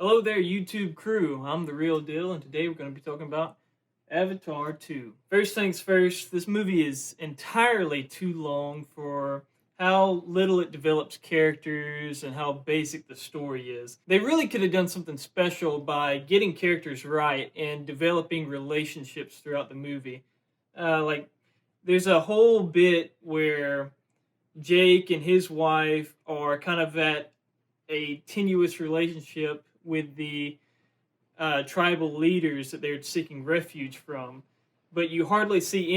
Hello there, YouTube crew. I'm the real deal, and today we're going to be talking about Avatar 2. First things first, this movie is entirely too long for how little it develops characters and how basic the story is. They really could have done something special by getting characters right and developing relationships throughout the movie. Like, there's a whole bit where Jake and his wife are kind of at a tenuous relationship with the tribal leaders that they're seeking refuge from, but you hardly see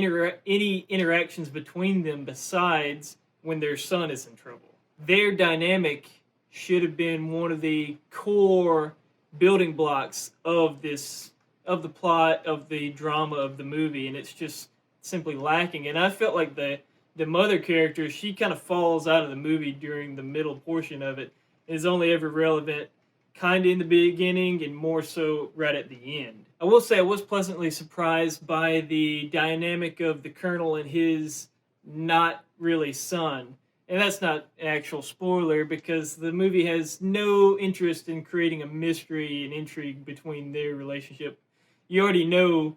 any interactions between them besides when their son is in trouble. Their dynamic should have been one of the core building blocks of the plot of the drama of the movie, and it's just simply lacking. And I felt like the mother character, she kind of falls out of the movie during the middle portion of it, is only ever relevant kind of in the beginning and more so right at the end. I will say I was pleasantly surprised by the dynamic of the Colonel and his not really son. And that's not an actual spoiler because the movie has no interest in creating a mystery and intrigue between their relationship. You already know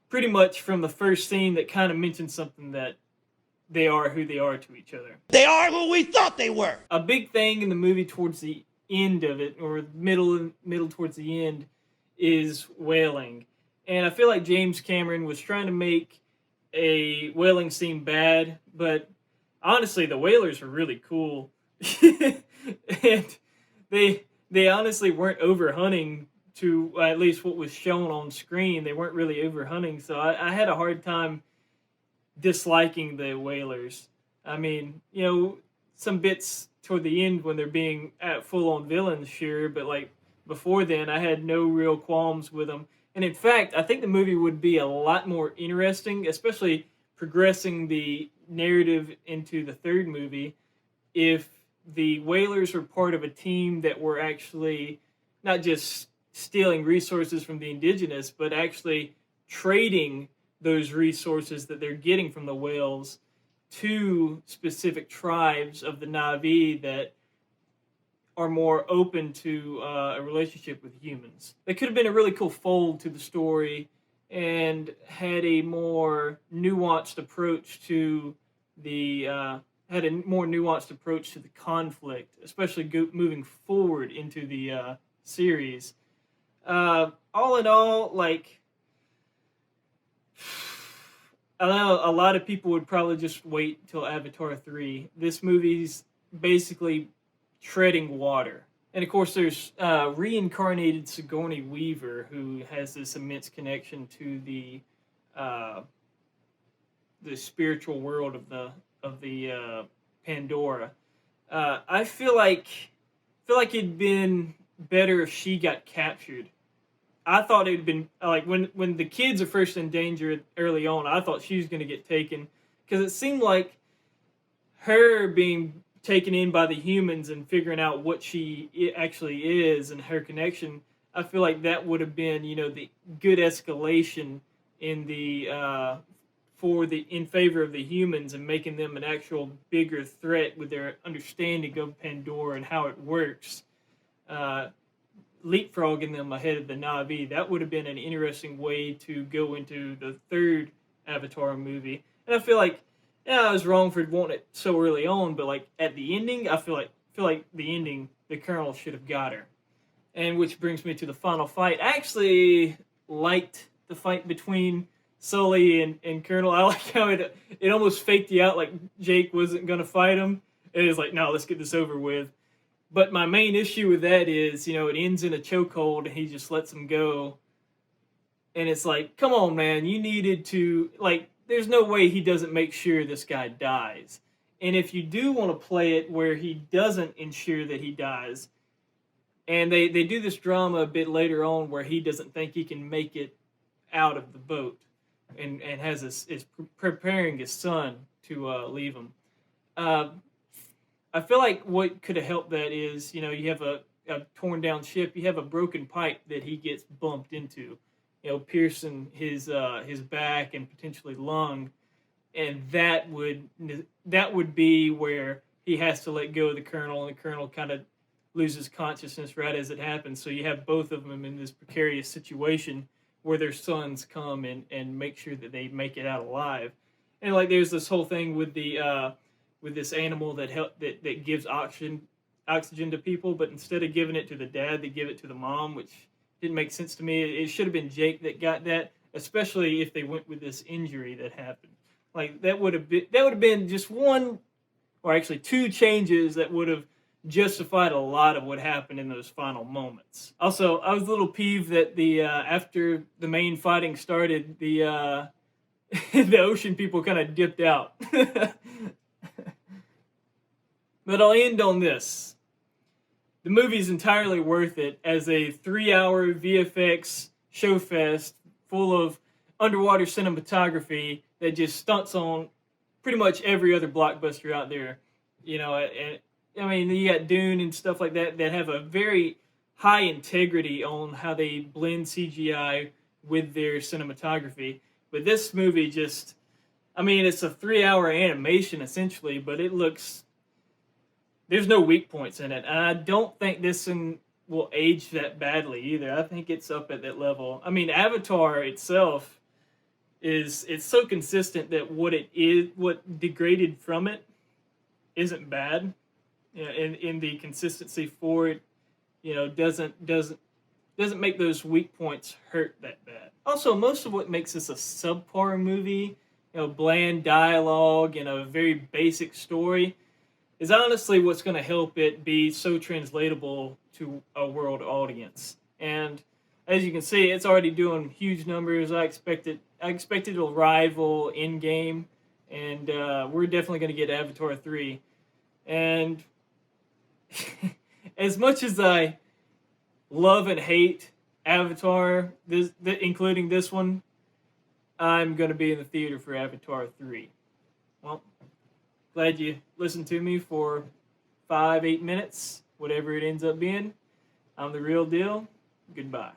pretty much from the first scene that kind of mentions something that they are who they are to each other. They are who we thought they were. A big thing in the movie towards the end of it, or middle towards the end, is whaling. And I feel like James Cameron was trying to make a whaling scene bad, but honestly, the whalers are really cool. And they honestly weren't overhunting to at least what was shown on screen. They weren't really overhunting, so I had a hard time disliking the whalers. I mean, some bits toward the end when they're being at full-on villains, sure, but like before then, I had no real qualms with them. And in fact, I think the movie would be a lot more interesting, especially progressing the narrative into the third movie, if the whalers were part of a team that were actually not just stealing resources from the indigenous, but actually trading those resources that they're getting from the whales to specific tribes of the Na'vi that are more open to a relationship with humans. They could have been a really cool fold to the story and had a more nuanced approach to the conflict, especially moving forward into the series. All in all, like, I know a lot of people would probably just wait till Avatar 3. This movie's basically treading water. And of course, there's reincarnated Sigourney Weaver, who has this immense connection to the spiritual world of the Pandora. I feel like it'd been better if she got captured. I thought it'd been like when the kids are first endangered early on, I thought she was going to get taken because it seemed like her being taken in by the humans and figuring out what she actually is and her connection. I feel like that would have been, the good escalation in in favor of the humans and making them an actual bigger threat with their understanding of Pandora and how it works. Leapfrogging them ahead of the Na'vi. That would have been an interesting way to go into the third Avatar movie. And I feel like, I was wrong for wanting it so early on, but like at the ending, I feel like the ending, the Colonel should have got her. And which brings me to the final fight. I actually liked the fight between Sully and Colonel. I like how it almost faked you out like Jake wasn't going to fight him. It was like, no, let's get this over with. But my main issue with that is, it ends in a chokehold and he just lets him go. And it's like, come on, man, you needed to, like, there's no way he doesn't make sure this guy dies. And if you do want to play it where he doesn't ensure that he dies, and they do this drama a bit later on where he doesn't think he can make it out of the boat and is preparing his son to leave him. I feel like what could have helped that is, you have a torn down ship, you have a broken pipe that he gets bumped into, piercing his back and potentially lung, and that would be where he has to let go of the Colonel, and the Colonel kind of loses consciousness right as it happens. So you have both of them in this precarious situation where their sons come and make sure that they make it out alive. And like there's this whole thing with this animal that gives oxygen to people, but instead of giving it to the dad, they give it to the mom, which didn't make sense to me. It should have been Jake that got that, especially if they went with this injury that happened. Like that would have been just one, or actually two changes that would have justified a lot of what happened in those final moments. Also, I was a little peeved that the after the main fighting started, the the ocean people kind of dipped out. But I'll end on this. The movie is entirely worth it as a 3-hour VFX show fest full of underwater cinematography that just stunts on pretty much every other blockbuster out there. You know, and I mean, you got Dune and stuff like that that have a very high integrity on how they blend CGI with their cinematography. But this movie just, I mean, it's a 3-hour animation essentially, but it looks, there's no weak points in it. And I don't think this one will age that badly either. I think it's up at that level. I mean, Avatar itself it's so consistent that what degraded from it isn't bad. You know, in the consistency for it, you know, doesn't make those weak points hurt that bad. Also, most of what makes this a subpar movie, you know, bland dialogue and a very basic story, is honestly what's going to help it be so translatable to a world audience. And as you can see, it's already doing huge numbers. I expect it'll rival Endgame, and we're definitely going to get Avatar 3. And as much as I love and hate Avatar, including this one, I'm going to be in the theater for Avatar 3. Well, glad you listened to me for 5-8 minutes, whatever it ends up being. I'm the real deal. Goodbye.